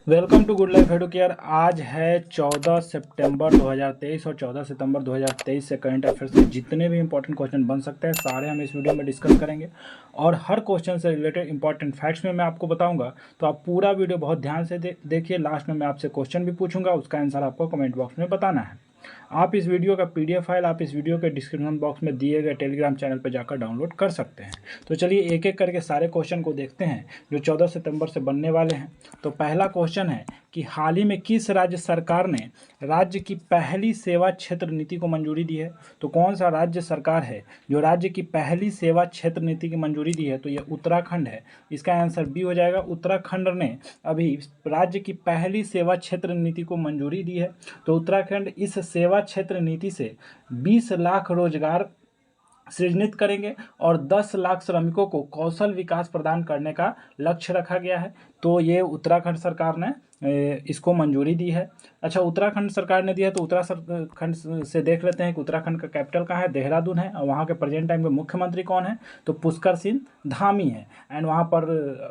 Welcome to Good Life Educare. आज है 14 सितंबर 2023 और 14 सितंबर 2023 से करंट अफेयर्स में जितने भी इंपॉर्टेंट क्वेश्चन बन सकते हैं सारे हम इस वीडियो में डिस्कस करेंगे और हर क्वेश्चन से रिलेटेड इंपॉर्टेंट फैक्ट्स में मैं आपको बताऊंगा। तो आप पूरा वीडियो बहुत ध्यान से देखिए। लास्ट में मैं आपसे क्वेश्चन भी पूछूंगा, उसका आंसर आपको कमेंट बॉक्स में बताना है। आप इस वीडियो का PDF फाइल आप इस वीडियो के डिस्क्रिप्शन बॉक्स में दिए गए टेलीग्राम चैनल पर जाकर डाउनलोड कर सकते हैं। तो चलिए एक एक करके सारे क्वेश्चन को देखते हैं जो 14 सितंबर से बनने वाले हैं। तो पहला क्वेश्चन है कि हाल ही में किस राज्य सरकार ने राज्य की पहली सेवा क्षेत्र नीति को मंजूरी दी है। तो कौन सा राज्य सरकार है जो राज्य की पहली सेवा क्षेत्र नीति की मंजूरी दी है? तो ये उत्तराखंड है। इसका आंसर बी हो जाएगा। उत्तराखंड ने अभी राज्य की पहली सेवा क्षेत्र नीति को मंजूरी दी है। तो उत्तराखंड इस सेवा क्षेत्र नीति से 20 लाख रोजगार सृजित करेंगे और 10 लाख श्रमिकों को कौशल विकास प्रदान करने का लक्ष्य रखा गया है। तो ये उत्तराखंड सरकार ने इसको मंजूरी दी है। अच्छा, उत्तराखंड सरकार ने दिया तो उत्तराखंड से देख लेते हैं कि उत्तराखंड का कैपिटल कहाँ है। देहरादून है। और वहाँ के प्रेजेंट टाइम के मुख्यमंत्री कौन है? तो पुष्कर सिंह धामी है। एंड वहाँ पर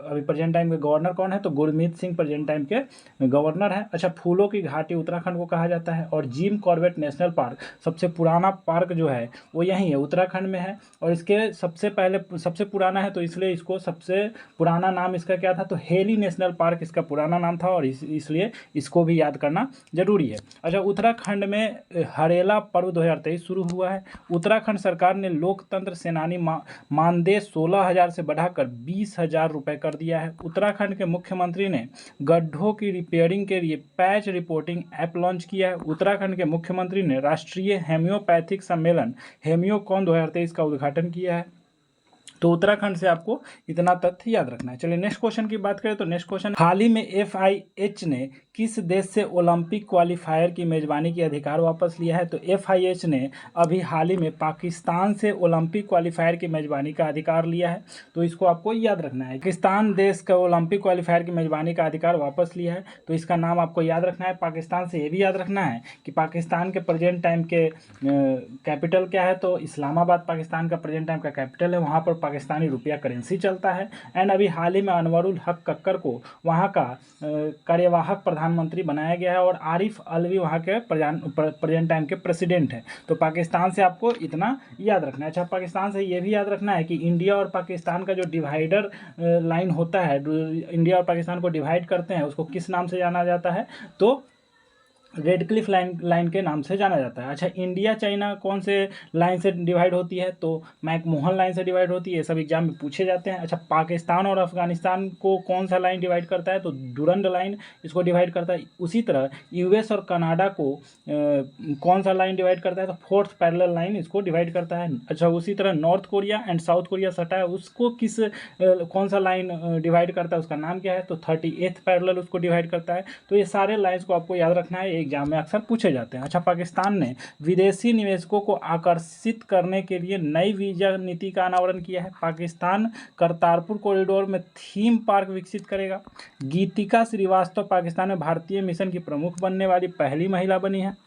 अभी प्रेजेंट टाइम के गवर्नर कौन है? तो गुरमीत सिंह प्रेजेंट टाइम के गवर्नर है। अच्छा, फूलों की घाटी उत्तराखंड को कहा जाता है। और जिम कॉर्बेट नेशनल पार्क सबसे पुराना पार्क जो है वो यहीं है, उत्तराखंड में है। और इसके सबसे पुराना है तो इसलिए इसको सबसे पुराना नाम इसका क्या था? तो हेली नेशनल पार्क इसका पुराना नाम था और इसलिए इसको भी याद करना जरूरी है। अच्छा, उत्तराखंड में हरेला पर्व 2023 शुरू हुआ है। उत्तराखंड सरकार ने लोकतंत्र सेनानी मानदेय 16,000 से बढ़ाकर 20,000 रुपये कर दिया है। उत्तराखंड के मुख्यमंत्री ने गड्ढों की रिपेयरिंग के लिए पैच रिपोर्टिंग ऐप लॉन्च किया है। उत्तराखंड के मुख्यमंत्री ने राष्ट्रीय हेम्योपैथिक सम्मेलन हेम्योकॉन 2023 का उद्घाटन किया है। तो उत्तराखंड से आपको इतना तथ्य याद रखना है। चलिए नेक्स्ट क्वेश्चन की बात करें तो नेक्स्ट क्वेश्चन, हाल ही में FIH ने किस देश से ओलंपिक क्वालिफायर की मेजबानी की अधिकार वापस लिया है? तो FIH ने अभी हाल ही में पाकिस्तान से ओलंपिक क्वालिफायर की मेजबानी का अधिकार लिया है। तो इसको आपको याद रखना है। पाकिस्तान देश का ओलंपिक क्वालिफायर की मेजबानी का अधिकार वापस लिया है। तो इसका नाम आपको याद रखना है। पाकिस्तान से ये भी याद रखना है कि पाकिस्तान के प्रेजेंट टाइम के कैपिटल क्या है? तो इस्लामाबाद पाकिस्तान का प्रेजेंट टाइम का कैपिटल है। वहाँ पर पाकिस्तानी रुपया करेंसी चलता है। एंड अभी हाल ही में अनवरुल हक कक्कर को वहाँ का कार्यवाहक प्रधानमंत्री बनाया गया है और आरिफ अलवी वहाँ के प्रेजेंट टाइम के प्रेसिडेंट हैं। तो पाकिस्तान से आपको इतना याद रखना है। अच्छा, पाकिस्तान से ये भी याद रखना है कि इंडिया और पाकिस्तान का जो डिवाइडर लाइन होता है, इंडिया और पाकिस्तान को डिवाइड करते हैं, उसको किस नाम से जाना जाता है? तो रेड क्लिफ लाइन के नाम से जाना जाता है। अच्छा, इंडिया चाइना कौन से लाइन से डिवाइड होती है? तो मैकमोहन लाइन से डिवाइड होती है। ये सब एग्जाम में पूछे जाते हैं। अच्छा, पाकिस्तान और अफगानिस्तान को कौन सा लाइन डिवाइड करता है? तो डुरंड लाइन इसको डिवाइड करता है। उसी तरह US और कनाडा को कौन सा लाइन डिवाइड करता है? तो फोर्थ पैरेलल लाइन इसको डिवाइड करता है। अच्छा, उसी तरह north Korea and south Korea सटा है, उसको कौन सा लाइन डिवाइड करता है? उसका नाम क्या है? तो 38th पैरेलल उसको डिवाइड करता है। तो ये सारे लाइन्स को आपको याद रखना है, एग्जाम में अक्सर पूछे जाते हैं। अच्छा, पाकिस्तान ने विदेशी निवेशकों को आकर्षित करने के लिए नई वीजा नीति का अनावरण किया है। पाकिस्तान करतारपुर कॉरिडोर में थीम पार्क विकसित करेगा। गीतिका श्रीवास्तव पाकिस्तान में भारतीय मिशन की प्रमुख बनने वाली पहली महिला बनी है।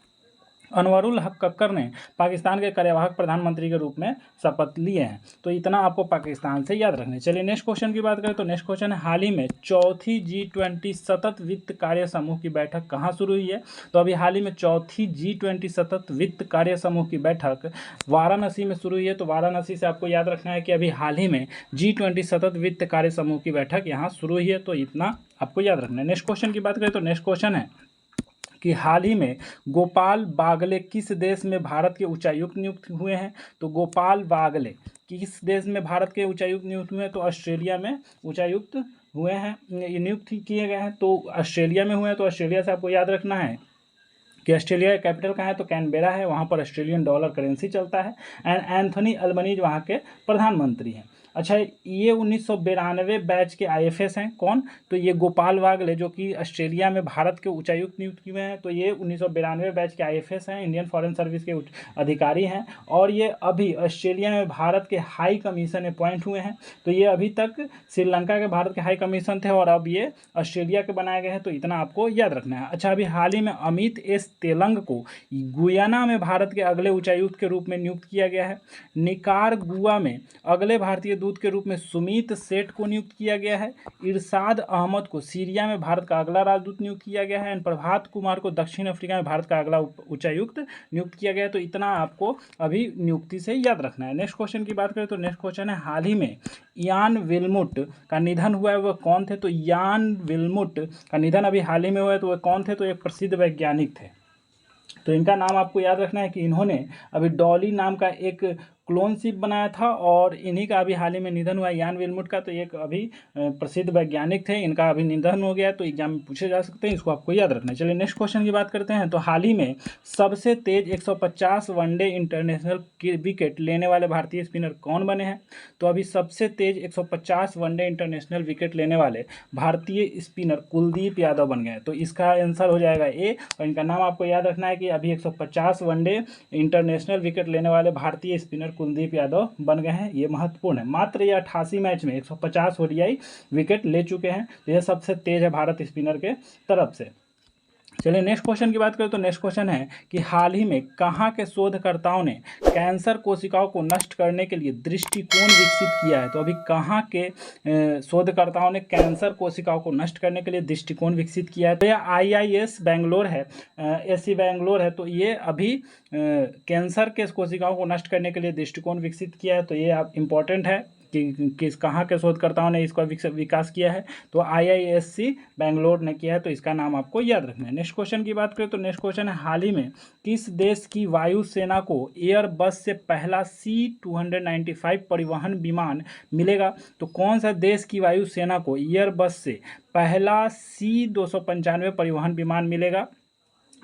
अनवरुल हक कक्कर ने पाकिस्तान के कार्यवाहक प्रधानमंत्री के रूप में शपथ लिए हैं। तो इतना आपको पाकिस्तान से याद रखना है। चलिए नेक्स्ट क्वेश्चन की बात करें तो नेक्स्ट क्वेश्चन है, हाल ही में चौथी G20 सतत वित्त कार्य समूह की बैठक कहाँ शुरू हुई है? तो अभी हाल ही में चौथी G20 सतत वित्त कार्य समूह की बैठक वाराणसी में शुरू हुई है। तो वाराणसी से आपको याद रखना है कि अभी हाल ही में G20 सतत वित्त कार्य समूह की बैठक यहाँ शुरू हुई है। तो इतना आपको याद रखना है। नेक्स्ट क्वेश्चन की बात करें तो नेक्स्ट क्वेश्चन है कि हाल ही में गोपाल बागले किस देश में भारत के उच्चायुक्त नियुक्त हुए हैं? तो गोपाल बागले किस देश में भारत के उच्चायुक्त नियुक्त हुए हैं? तो ऑस्ट्रेलिया में उच्चायुक्त हुए हैं, नियुक्त किए गए हैं। तो ऑस्ट्रेलिया में हुए हैं। तो ऑस्ट्रेलिया से आपको याद रखना है कि ऑस्ट्रेलिया का कैपिटल कहाँ है? तो कैनबेरा है। वहाँ पर ऑस्ट्रेलियन डॉलर करेंसी चलता है। एंड एंथनी अल्बनीज वहाँ के प्रधानमंत्री हैं। अच्छा, ये 1992 बैच के IFS हैं। कौन? तो ये गोपाल बागले जो कि ऑस्ट्रेलिया में भारत के उच्चायुक्त नियुक्त हुए हैं। तो ये 1992 बैच के IFS हैं, इंडियन फॉरेन सर्विस के अधिकारी हैं। और ये अभी ऑस्ट्रेलिया में भारत के हाई कमीशन अपॉइंट हुए हैं। तो ये अभी तक श्रीलंका के भारत के हाई कमीशन थे और अब ये ऑस्ट्रेलिया के बनाए गए हैं। तो इतना आपको याद रखना है। अच्छा, अभी हाल ही में अमित एस तेलंग को गुयाना में भारत के अगले उच्चायुक्त के रूप में नियुक्त किया गया है। निकारगुआ में अगले भारतीय दूत के रूप में सुमीत सेठ को नियुक्त किया गया है। इरशाद अहमद को सीरिया में भारत का अगला राजदूत नियुक्त किया गया है। प्रभात कुमार को दक्षिण अफ्रीका में भारत का अगला उच्चायुक्त नियुक्त किया गया है। तो इतना आपको अभी नियुक्ति से याद रखना है। नेक्स्ट क्वेश्चन की बात करें तो नेक्स्ट क्वेश्चन है, हाल ही में यान विल्मुट का निधन हुआ है, वह कौन थे? तो यान विल्मुट का निधन अभी हाल ही में हुआ है, तो वह कौन थे? तो एक प्रसिद्ध वैज्ञानिक थे। तो इनका नाम आपको याद रखना है कि इन्होंने अभी डॉली नाम का एक क्लोन शिप बनाया था और इन्हीं का अभी हाल ही में निधन हुआ है, यान विल्मुट का। तो एक अभी प्रसिद्ध वैज्ञानिक थे, इनका अभी निधन हो गया, तो एग्जाम में पूछे जा सकते हैं, इसको आपको याद रखना है। चलिए नेक्स्ट क्वेश्चन की बात करते हैं। तो हाल ही में सबसे तेज 150 वनडे इंटरनेशनल विकेट लेने वाले भारतीय स्पिनर कौन बने हैं? तो अभी सबसे तेज 150 वनडे इंटरनेशनल विकेट लेने वाले भारतीय स्पिनर कुलदीप यादव बन गए। तो इसका आंसर हो जाएगा ए, और इनका नाम आपको याद रखना है कि अभी 150 वनडे इंटरनेशनल विकेट लेने वाले भारतीय स्पिनर कुलदीप यादव बन गए हैं। ये महत्वपूर्ण है, मात्र ये 88 मैच में 150 ओडीआई विकेट ले चुके हैं, तो यह सबसे तेज है भारत स्पिनर के तरफ से। चलिए नेक्स्ट क्वेश्चन की बात करें तो नेक्स्ट क्वेश्चन है कि हाल ही में कहाँ के शोधकर्ताओं ने कैंसर कोशिकाओं को नष्ट करने के लिए दृष्टिकोण विकसित किया है? तो अभी कहाँ के शोधकर्ताओं ने कैंसर कोशिकाओं को नष्ट करने के लिए दृष्टिकोण विकसित किया है? तो यह IIS बेंगलोर है, SC बेंगलोर है। तो ये अभी कैंसर के कोशिकाओं को नष्ट करने के लिए दृष्टिकोण विकसित किया है। तो ये आप इम्पोर्टेंट है कि किस कहाँ के शोधकर्ताओं ने इसका विकास किया है? तो IISC बेंगलोर ने किया है, तो इसका नाम आपको याद रखना है। नेक्स्ट क्वेश्चन की बात करें तो नेक्स्ट क्वेश्चन है, हाल ही में किस देश की वायुसेना को एयरबस से पहला C-295 परिवहन विमान मिलेगा? तो कौन सा देश की वायुसेना को एयरबस से पहला C-295 परिवहन विमान मिलेगा?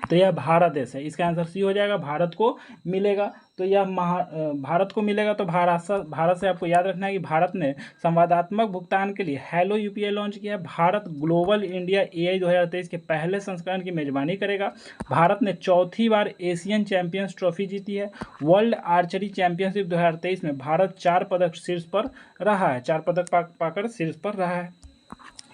तो यह भारत देश है, इसका आंसर सी हो जाएगा, भारत को मिलेगा। तो यह भारत को मिलेगा। तो भारत से आपको याद रखना है कि भारत ने संवादात्मक भुगतान के लिए हेलो UPI लॉन्च किया है। भारत ग्लोबल इंडिया AI 2023 के पहले संस्करण की मेजबानी करेगा। भारत ने चौथी बार एशियन चैंपियंस ट्रॉफी जीती है। वर्ल्ड आर्चरी चैंपियनशिप 2023 में भारत 4 पदक शीर्ष पर रहा है, 4 पदक पाकर शीर्ष पर रहा है।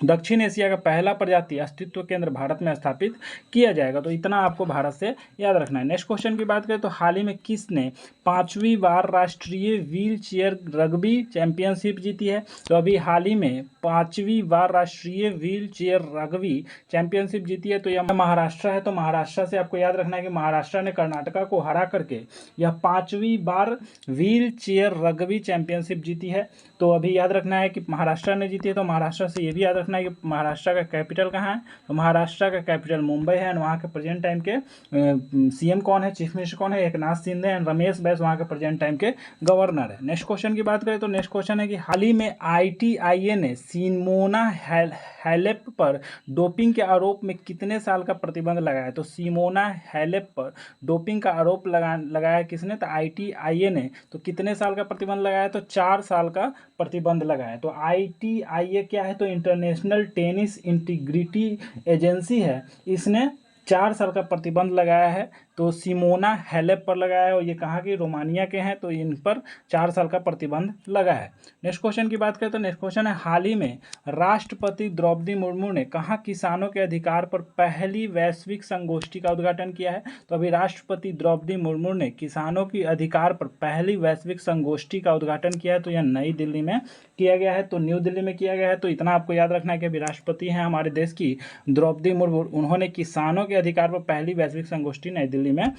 दक्षिण एशिया का पहला प्रजाति अस्तित्व केंद्र भारत में स्थापित किया जाएगा। तो इतना आपको भारत से याद रखना है। नेक्स्ट क्वेश्चन की बात करें तो हाल ही में किसने 5वीं बार राष्ट्रीय व्हील चेयर रग्बी चैंपियनशिप जीती है? तो अभी हाल ही में 5वीं बार राष्ट्रीय व्हील चेयर रग्बी चैंपियनशिप जीती है, तो यह महाराष्ट्र है। तो महाराष्ट्र से आपको याद रखना है कि महाराष्ट्र ने कर्नाटका को हरा करके यह 5वीं बार व्हील चेयर रग्बी चैंपियनशिप जीती है। तो अभी याद रखना है कि महाराष्ट्र ने जीती है। तो महाराष्ट्र से ये भी याद रखना है कि महाराष्ट्र का कैपिटल कहाँ है? तो महाराष्ट्र का कैपिटल मुंबई है। वहाँ के प्रेजेंट टाइम के CM कौन है, चीफ मिनिस्टर कौन है? एकनाथ शिंदे एंड रमेश बैस वहाँ के प्रेजेंट टाइम के गवर्नर है। नेक्स्ट क्वेश्चन की बात करें तो नेक्स्ट क्वेश्चन है कि हाल ही में ITIA ने सिमोना हैलेप पर डोपिंग के आरोप में कितने साल का प्रतिबंध लगाया? तो सिमोना हैलेप पर डोपिंग का आरोप लगाया किसने? तो ITIA ने। तो कितने साल का प्रतिबंध लगाया? तो 4 साल का प्रतिबंध लगाया। तो ITIA क्या है? तो इंटरनेशनल टेनिस इंटीग्रिटी एजेंसी है, इसने 4 साल का प्रतिबंध लगाया है। तो सिमोना हैलेप पर लगाया है और ये कहाँ की? रोमानिया के हैं, तो इन पर 4 साल का प्रतिबंध लगा है। नेक्स्ट क्वेश्चन की बात करें तो नेक्स्ट क्वेश्चन है, हाल ही में राष्ट्रपति द्रौपदी मुर्मू ने कहाँ किसानों के अधिकार पर पहली वैश्विक संगोष्ठी का उद्घाटन किया है? तो अभी राष्ट्रपति द्रौपदी मुर्मू ने किसानों के अधिकार पर पहली वैश्विक संगोष्ठी का उद्घाटन किया है, तो यह नई दिल्ली में किया गया है। तो न्यू दिल्ली में किया गया है। तो इतना आपको याद रखना है कि अभी राष्ट्रपति हैं हमारे देश की द्रौपदी मुर्मू, उन्होंने किसानों के अधिकार पर पहली वैश्विक संगोष्ठी नई दिल्ली में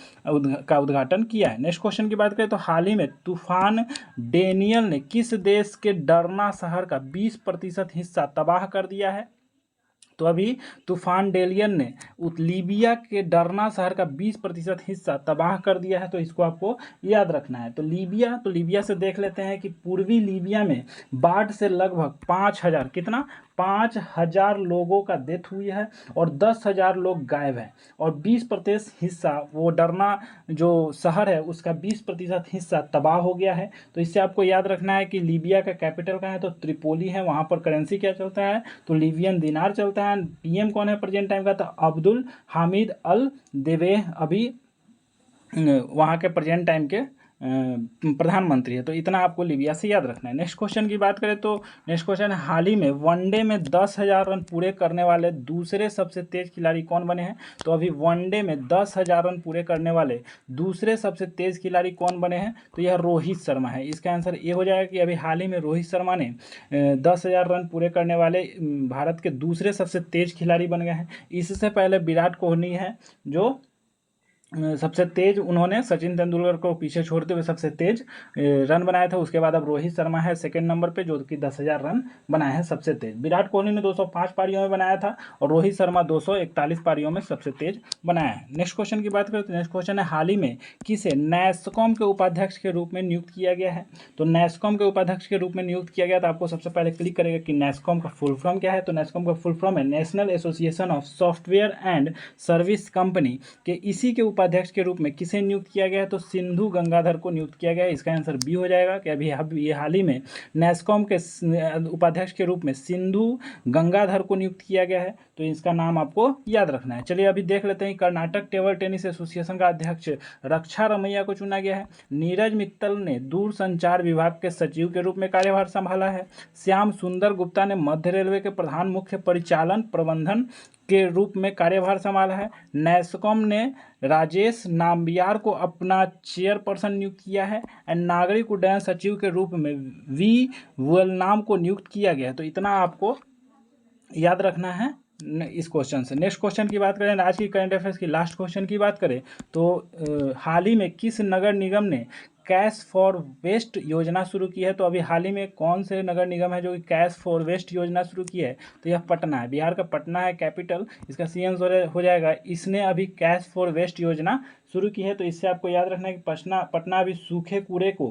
का उद्घाटन किया है। नेक्स्ट क्वेश्चन की बात करें तो हाल ही में तूफान डेनियल ने किस देश के डरना शहर का 20% हिस्सा तबाह कर दिया है? तो अभी तूफान डेलियन ने लीबिया के डरना शहर का 20% हिस्सा तबाह कर दिया है। तो इसको आपको याद रखना है। तो लीबिया से देख लेते हैं कि पूर्वी लीबिया में बाढ़ से लगभग 5,000 कितना 5,000 लोगों का डेथ हुई है और 10,000 लोग गायब हैं और 20% हिस्सा वो डरना जो शहर है उसका 20% हिस्सा तबाह हो गया है। तो इससे आपको याद रखना है कि लीबिया का कैपिटल कहाँ है? तो त्रिपोली है। वहाँ पर करेंसी क्या चलता है? तो लीबियन दिनार चलता है। PM कौन है प्रेजेंट टाइम का? तो अब्दुल हामिद अल देवेह अभी वहाँ के प्रेजेंट टाइम के प्रधानमंत्री है। तो इतना आपको लीबिया से याद रखना है। नेक्स्ट क्वेश्चन की बात करें तो नेक्स्ट क्वेश्चन है, हाल ही में वनडे में 10,000 रन पूरे करने वाले दूसरे सबसे तेज खिलाड़ी कौन बने हैं? तो अभी वनडे में 10,000 रन पूरे करने वाले दूसरे सबसे तेज खिलाड़ी कौन बने हैं? तो यह रोहित शर्मा है। इसका आंसर ये हो जाएगा कि अभी हाल ही में रोहित शर्मा ने 10,000 रन पूरे करने वाले भारत के दूसरे सबसे तेज खिलाड़ी बन गए हैं। इससे पहले विराट कोहली है जो सबसे तेज, उन्होंने सचिन तेंदुलकर को पीछे छोड़ते हुए सबसे तेज रन बनाया था। उसके बाद अब रोहित शर्मा है सेकंड नंबर पे जो कि 10,000 रन बनाए हैं सबसे तेज। विराट कोहली ने 205 पारियों में बनाया था और रोहित शर्मा 241 पारियों में सबसे तेज बनाया है। नेक्स्ट क्वेश्चन की बात करें तो नेक्स्ट क्वेश्चन है, हाल ही में किसे नैसकॉम के उपाध्यक्ष के रूप में नियुक्त किया गया है? तो नैसकॉम के उपाध्यक्ष के रूप में नियुक्त किया गया, तो आपको सबसे पहले क्लिक करेगा कि नैसकॉम का फुल फॉर्म क्या है। तो नैसकॉम का फुल फॉर्म है national association of software and service company के इसी के उपाध्यक्ष के रूप में किसे नियुक्त किया गया है? तो सिंधु गंगाधर को नियुक्त किया गया है। इसका आंसर बी हो जाएगा कि अभी ये हाल ही में नैसकॉम के उपाध्यक्ष के रूप में सिंधु गंगाधर को नियुक्त किया गया है। तो इसका नाम आपको याद रखना है। चलिए अभी देख लेते हैं, कर्नाटक टेबल टेनिस एसोसिएशन का अध्यक्ष रक्षा रमैया को चुना गया है। नीरज मित्तल ने दूरसंचार विभाग के सचिव के रूप में कार्यभार संभाला है। श्याम सुंदर गुप्ता ने मध्य रेलवे के प्रधान मुख्य परिचालन प्रबंधन के रूप में कार्यभार संभाला है। नैसकॉम ने राजेश नाम्बियार को अपना चेयरपर्सन नियुक्त किया है एंड नागरिक उड्डयन सचिव के रूप में वी वलनाम को नियुक्त किया गया है। तो इतना आपको याद रखना है इस क्वेश्चन से। नेक्स्ट क्वेश्चन की बात करें, आज की करंट अफेयर्स की लास्ट क्वेश्चन की बात करें तो हाल ही में किस नगर निगम ने कैश फॉर वेस्ट योजना शुरू की है? तो अभी हाल ही में कौन से नगर निगम है जो कि कैश फॉर वेस्ट योजना शुरू की है? तो यह पटना है, बिहार का पटना है कैपिटल, इसका सी आंसर हो जाएगा। इसने अभी कैश फॉर वेस्ट योजना शुरू की है। तो इससे आपको याद रखना है कि पटना अभी सूखे कूड़े को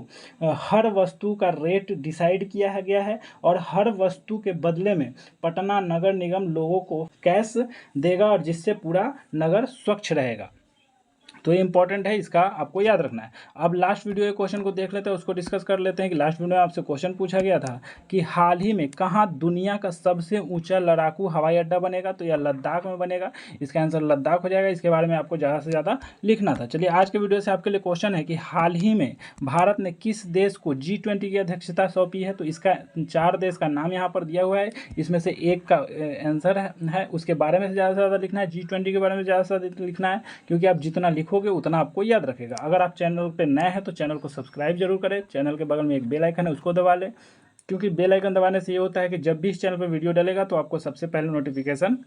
हर वस्तु का रेट डिसाइड किया गया है और हर वस्तु के बदले में पटना नगर निगम लोगों को कैश देगा और जिससे पूरा नगर स्वच्छ रहेगा। तो ये इंपॉर्टेंट है, इसका आपको याद रखना है। अब लास्ट वीडियो के क्वेश्चन को देख लेते हैं, उसको डिस्कस कर लेते हैं कि लास्ट वीडियो में आपसे क्वेश्चन पूछा गया था कि हाल ही में कहाँ दुनिया का सबसे ऊंचा लड़ाकू हवाई अड्डा बनेगा? तो यह लद्दाख में बनेगा। इसका आंसर लद्दाख हो जाएगा। इसके बारे में आपको ज़्यादा से ज़्यादा लिखना था। चलिए आज के वीडियो से आपके लिए क्वेश्चन है कि हाल ही में भारत ने किस देश को G20 की अध्यक्षता सौंपी है? तो इसका 4 देश का नाम यहाँ पर दिया हुआ है, इसमें से एक का आंसर है, उसके बारे में ज़्यादा से ज़्यादा लिखना है। G20 के बारे में ज़्यादा से ज़्यादा लिखना है, क्योंकि आप जितना लिखोगे उतना आपको याद रखेगा। अगर आप चैनल पे नए हैं तो चैनल को सब्सक्राइब जरूर करें। चैनल के बगल में एक बेल आइकन है, उसको दबा लें, क्योंकि बेल आइकन दबाने से ये होता है कि जब भी इस चैनल पर वीडियो डलेगा तो आपको सबसे पहले नोटिफिकेशन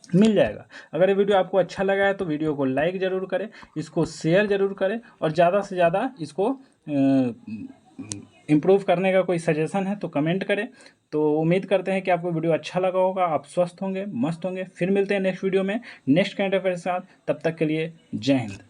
मिल जाएगा। अगर ये वीडियो आपको अच्छा लगा है तो वीडियो को लाइक ज़रूर करें, इसको शेयर ज़रूर करें और ज़्यादा से ज़्यादा इसको इम्प्रूव करने का कोई सजेशन है तो कमेंट करें। तो उम्मीद करते हैं कि आपको वीडियो अच्छा लगा होगा, आप स्वस्थ होंगे, मस्त होंगे। फिर मिलते हैं नेक्स्ट वीडियो में नेक्स्ट करंट अफेयर के साथ। तब तक के लिए जय हिंद।